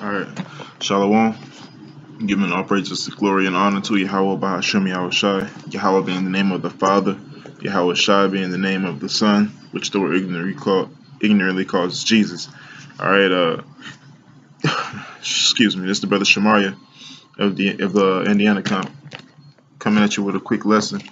Alright, Shalom. Giving all praises, glory, and honor to Yahweh Bahashem Yahweh Shai. Yahweh being the name of the Father, Yahweh Shai being the name of the Son, which the word ignorantly calls Jesus. Alright, excuse me, this is the brother Shemaiah of the Indiana camp, coming at you with a quick lesson.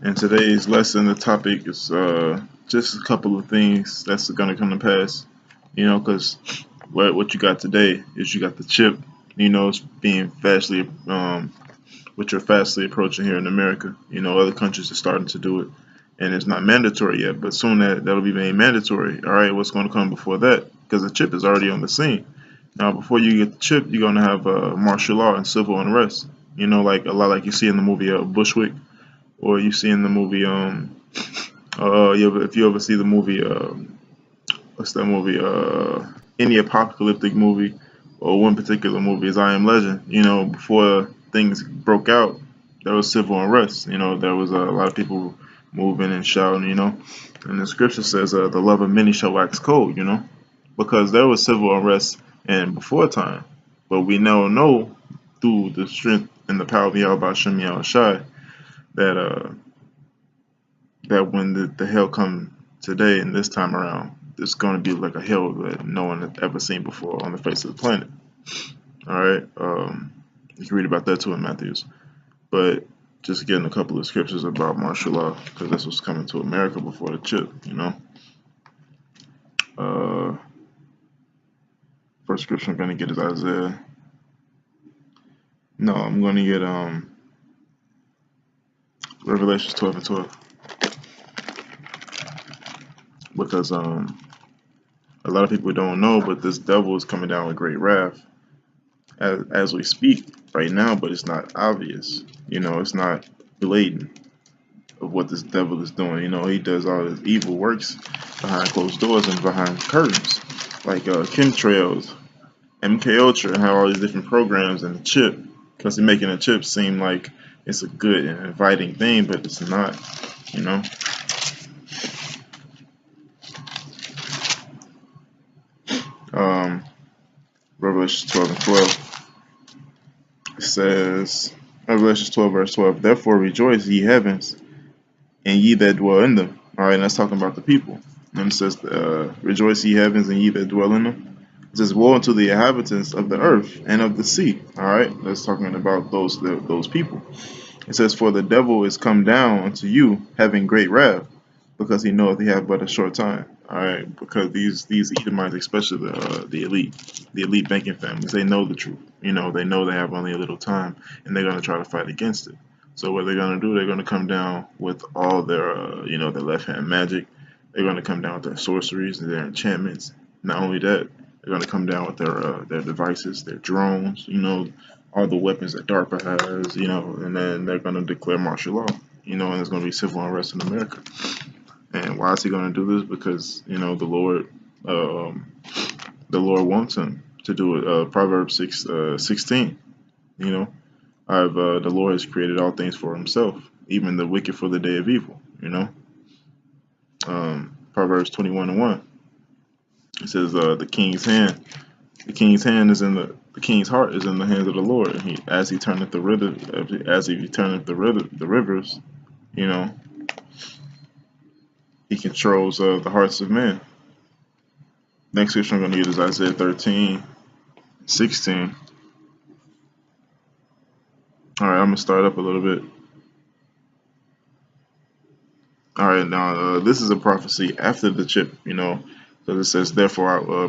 In today's lesson, the topic is just a couple of things that's going to come to pass, because what you got today is you got the chip, it's being which are fastly approaching here in America. Other countries are starting to do it, and it's not mandatory yet, but soon that'll be made mandatory. All right, what's going to come before that? Because the chip is already on the scene. Now, before you get the chip, you're going to have martial law and civil unrest. Like a lot like you see in the movie Bushwick, or you see in the movie if you ever see the movie what's that movie? Any apocalyptic movie, or one particular movie is I Am Legend. Before things broke out, there was civil unrest. There was a lot of people moving and shouting. And the scripture says, "The love of many shall wax cold." Because there was civil unrest and before time, but we now know through the strength and the power of Yahweh Shem Yahweh Shai that that when the hell come today and this time around, it's going to be like a hell that no one had ever seen before on the face of the planet. All right, you can read about that too in Matthews. But just getting a couple of scriptures about martial law, because this was coming to America before the chip. First scripture I'm going to get is Isaiah. No, I'm going to get Revelations 12:12, because a lot of people don't know, but this devil is coming down with great wrath as we speak right now, but it's not obvious. It's not blatant of what this devil is doing. He does all his evil works behind closed doors and behind curtains, like chemtrails, MK Ultra, and how all these different programs and the chip, because he's making a chip seem like it's a good and inviting thing, but it's not. Revelation 12:12. It says, Revelation 12 verse 12, "Therefore rejoice, ye heavens, and ye that dwell in them." All right, and that's talking about the people. And it says, "Rejoice, ye heavens, and ye that dwell in them." It says, "Woe unto the inhabitants of the earth and of the sea." All right, that's talking about those people. It says, "For the devil is come down unto you, having great wrath, because he knoweth he have but a short time." All right, because these Edomites, especially the elite banking families, they know the truth. They know they have only a little time, and they're going to try to fight against it. So what they're going to do, they're going to come down with all their their left hand magic. They're going to come down with their sorceries and their enchantments. Not only that, they're going to come down with their devices, their drones. All the weapons that DARPA has. And then they're going to declare martial law. And there's going to be civil unrest in America. And why is he going to do this? Because the Lord wants him to do it. Proverbs 6:16. The Lord has created all things for Himself, even the wicked for the day of evil. Proverbs 21:1. It says, the king's hand is in the king's heart is in the hands of the Lord, and as he turneth the rivers, He controls the hearts of men. Next scripture I'm going to use is Isaiah 13:16. All right, I'm going to start up a little bit. All right, now this is a prophecy after the chip, because it says, "Therefore,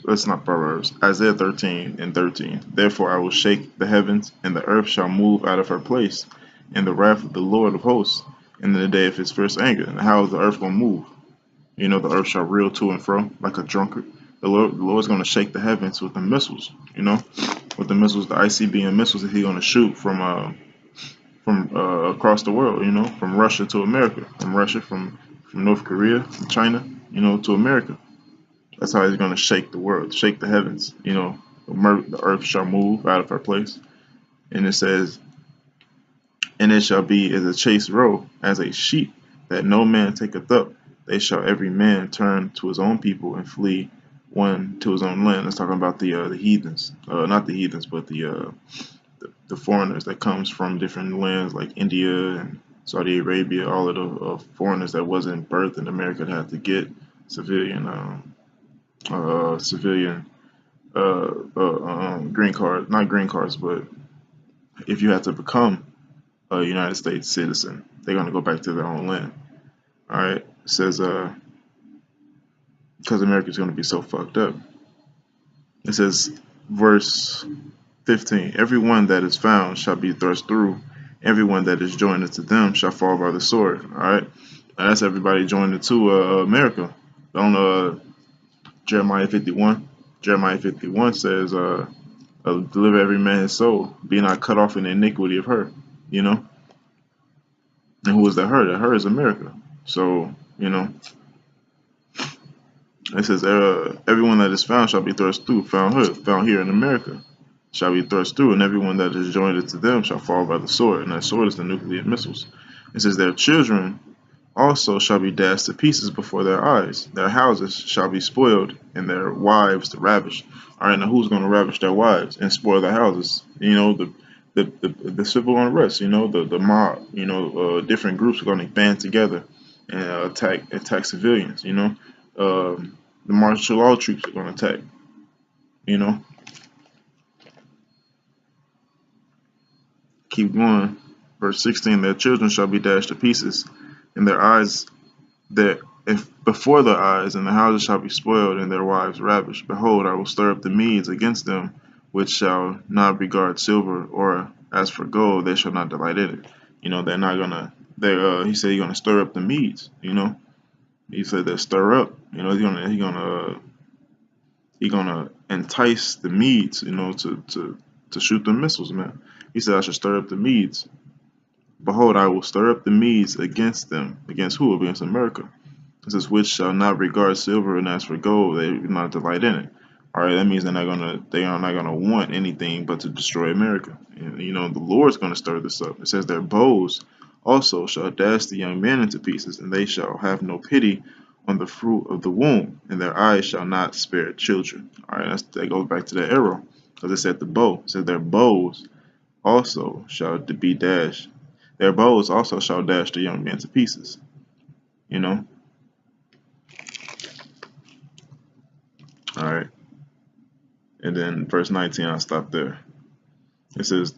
that's not Proverbs, Isaiah 13:13. "Therefore I will shake the heavens, and the earth shall move out of her place, in the wrath of the Lord of hosts, in the day of His fierce anger." And how is the earth going to move? The earth shall reel to and fro like a drunkard. The Lord's going to shake the heavens with the missiles. With the missiles, the ICBM missiles that He's going to shoot from across the world. From Russia to America, from North Korea, from China, to America. That's how He's going to shake the world, shake the heavens. The earth shall move out of her place, and it says, "And it shall be as a chased roe, as a sheep that no man taketh up. They shall every man turn to his own people and flee one to his own land. It's talking about the heathens, not the heathens, but the foreigners that comes from different lands like India and Saudi Arabia, all of the foreigners that wasn't birthed in America that had to get civilian civilian green card, not green cards, but if you had to become a United States citizen, they're gonna go back to their own land. All right, it says because America's gonna be so fucked up. It says verse 15, everyone that is found shall be thrust through, everyone that is joined unto them shall fall by the sword. All right, and that's everybody joined into America. On Jeremiah 51, Jeremiah 51 says, deliver every man his soul, be not cut off in the iniquity of her. You know, and who is that her? That her is America. So you know, it says, everyone that is found shall be thrust through, found here in America, shall be thrust through, and everyone that is joined to them shall fall by the sword, and that sword is the nuclear missiles. It says, their children also shall be dashed to pieces before their eyes, their houses shall be spoiled, and their wives ravished. All right, now who's going to ravish their wives and spoil their houses? You know, the civil unrest. You know, the mob. You know, different groups are going to band together and attack civilians. You know, the martial law troops are going to attack. You know, keep going. Verse 16: their children shall be dashed to pieces, and their eyes that if before their eyes, and the houses shall be spoiled, and their wives ravished. Behold, I will stir up the Medes against them, which shall not regard silver, or as for gold, they shall not delight in it. You know, they're not gonna. He said he's gonna stir up the Medes. You know, he said that stir up. You know, he's gonna entice the Medes. You know, to shoot the missiles, man. He said I should stir up the Medes. Behold, I will stir up the Medes against them. Against who? Against America. It says, which shall not regard silver, and as for gold, they do not delight in it. All right, that means they are not gonna want anything but to destroy America. And you know, the Lord's gonna stir this up. It says, their bows also shall dash the young men into pieces, and they shall have no pity on the fruit of the womb, and their eyes shall not spare children. All right, that goes back to the arrow, because it said the bow. It said their bows also shall be dashed. Their bows also shall dash the young men to pieces. You know. All right. And then verse 19, I'll stop there. It says,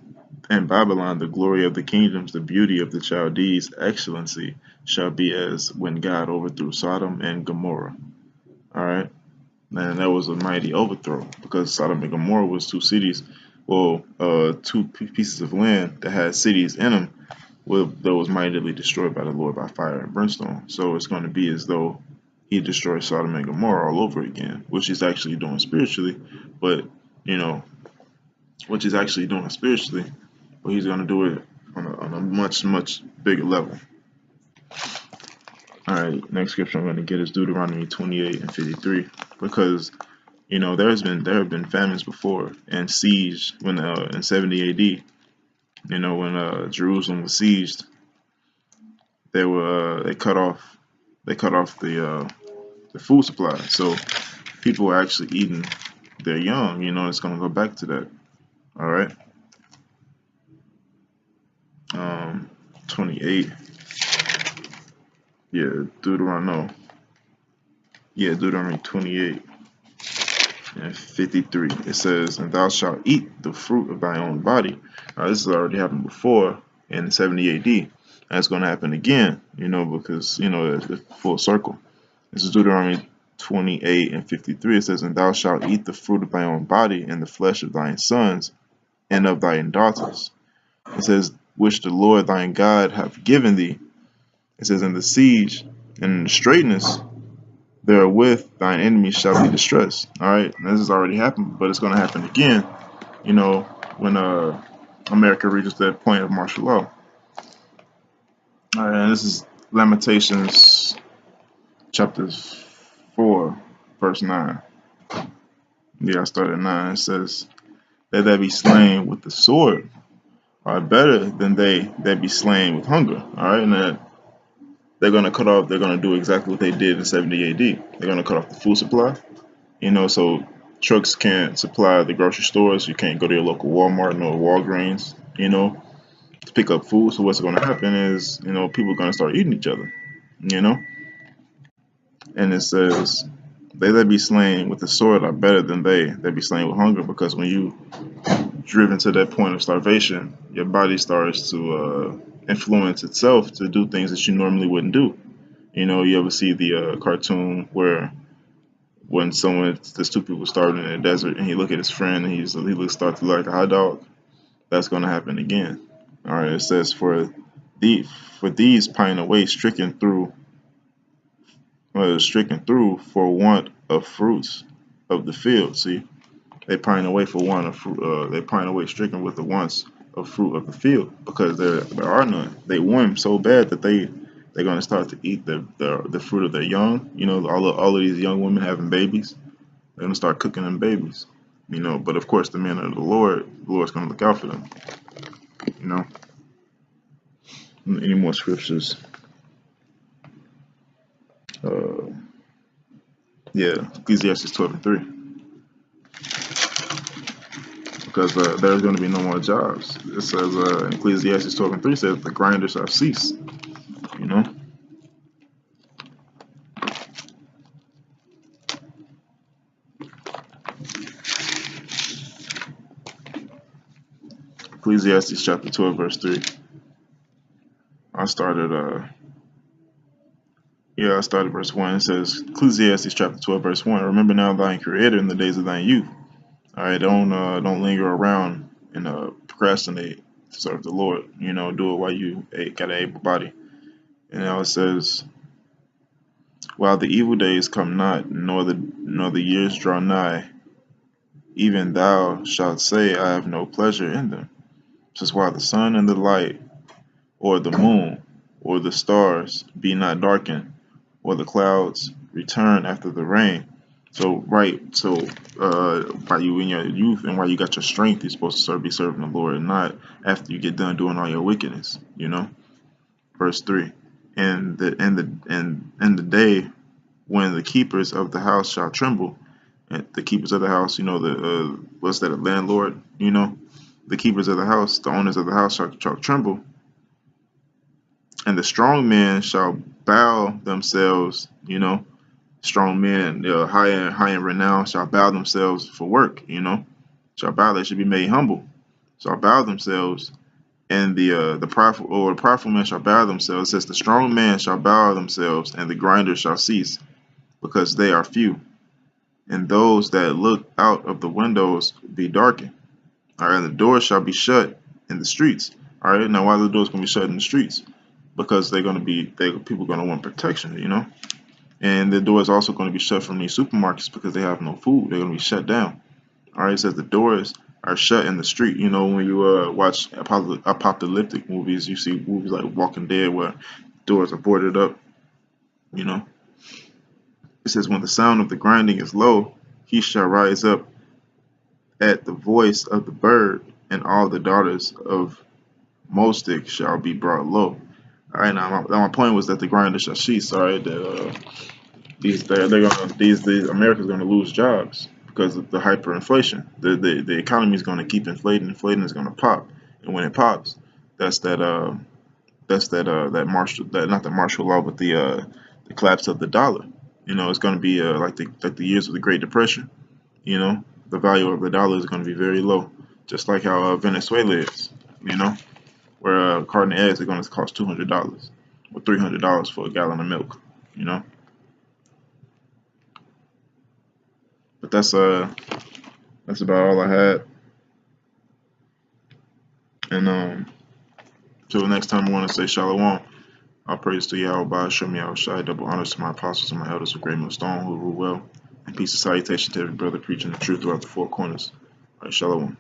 in Babylon, the glory of the kingdoms, the beauty of the Chaldees, excellency shall be as when God overthrew Sodom and Gomorrah. All right. And that was a mighty overthrow because Sodom and Gomorrah was two cities, two pieces of land that had cities in them that was mightily destroyed by the Lord by fire and brimstone. So it's going to be as though he destroyed Sodom and Gomorrah all over again, which he's actually doing spiritually, but you know, but he's going to do it on a much bigger level. All right, next scripture I'm going to get is Deuteronomy 28 and 53, because you know there have been famines before and siege when in 70 AD. You know, when Jerusalem was sieged, they cut off the food supply, so people were actually eating their young. You know, it's gonna go back to that. All right. 28. Yeah, Deuteronomy 28 and 53. It says, and thou shalt eat the fruit of thy own body. This has already happened before in 70 AD. And it's going to happen again, you know, because, you know, it's full circle. This is Deuteronomy 28 and 53. It says, and thou shalt eat the fruit of thy own body and the flesh of thine sons and of thine daughters. It says, which the Lord thine God hath given thee. It says, in the siege and in the straightness therewith thine enemies shall be distressed. All right, and this has already happened, but it's going to happen again, you know, when America reaches that point of martial law. All right, and this is Lamentations chapter 4, verse 9. Yeah, I started at 9. It says, they that be slain with the sword are better than they that be slain with hunger. All right, and they're going to do exactly what they did in 70 AD. They're going to cut off the food supply. So trucks can't supply the grocery stores. You can't go to your local Walmart nor Walgreens, to pick up food. So what's going to happen is, people are going to start eating each other, you know. And it says, they that be slain with the sword are better than they that be slain with hunger, because when you driven to that point of starvation, your body starts to influence itself to do things that you normally wouldn't do. You ever see the cartoon where when there's two people starving in the desert, and he look at his friend, and start to like a hot dog? That's going to happen again. All right, it says for these pine away, stricken through for want of fruits of the field. See, they pine away for want of fruit. They pine away stricken with the wants of fruit of the field, because there are none. They want 'em so bad that they're going to start to eat the fruit of their young. All of these young women having babies, they're going to start cooking them babies. But of course, the men of the Lord's going to look out for them. You know. Any more scriptures? Uh, yeah, Ecclesiastes 12:3. Because there's going to be no more jobs. It says Ecclesiastes 12:3 says the grinder shall cease. You know. Ecclesiastes chapter 12 verse 3. I started verse 1. It says, Ecclesiastes chapter 12 verse 1. Remember now thine creator in the days of thine youth. All right, don't linger around and procrastinate to serve the Lord. Do it while you got an able body. And now it says, while the evil days come not, nor the years draw nigh, even thou shalt say, I have no pleasure in them. It says, while the sun and the light, or the moon, or the stars be not darkened, or the clouds return after the rain. So by you in your youth and while you got your strength, you're supposed to be serving the Lord, and not after you get done doing all your wickedness. Verse 3. And the day when the keepers of the house shall tremble, and the keepers of the house, the what's that, a landlord? The keepers of the house, the owners of the house shall tremble, and the strong men shall bow themselves. Strong men, high in renown, shall bow themselves for work. They should be made humble. Shall bow themselves, and the prideful men shall bow themselves. It says the strong man shall bow themselves, and the grinder shall cease, because they are few, and those that look out of the windows be darkened. All right, and the doors shall be shut in the streets. All right, now why are the doors going to be shut in the streets? Because people are going to want protection. And the door is also going to be shut from these supermarkets because they have no food. They're going to be shut down. All right, it says the doors are shut in the street. When you watch apocalyptic movies, you see movies like Walking Dead where doors are boarded up. It says when the sound of the grinding is low, he shall rise up at the voice of the bird, and all the daughters of Mostic shall be brought low. All right, now my point was that the grinder shall cease. All right, that America's gonna lose jobs because of the hyperinflation. The economy is gonna keep inflating. Inflating is gonna pop, and when it pops, that's that not the martial law, but the collapse of the dollar. It's gonna be like the years of the Great Depression. The value of the dollar is gonna be very low, just like how Venezuela is. Where a carton of eggs are gonna cost $200 or $300 for a gallon of milk. But that's about all I had. And till next time, I want to say shalom. All praise to Yahweh, show me Shai, double honors to my apostles and my elders of Great Millstone who rule well, and peace and salutation to every brother preaching the truth throughout the four corners. All right, shalom.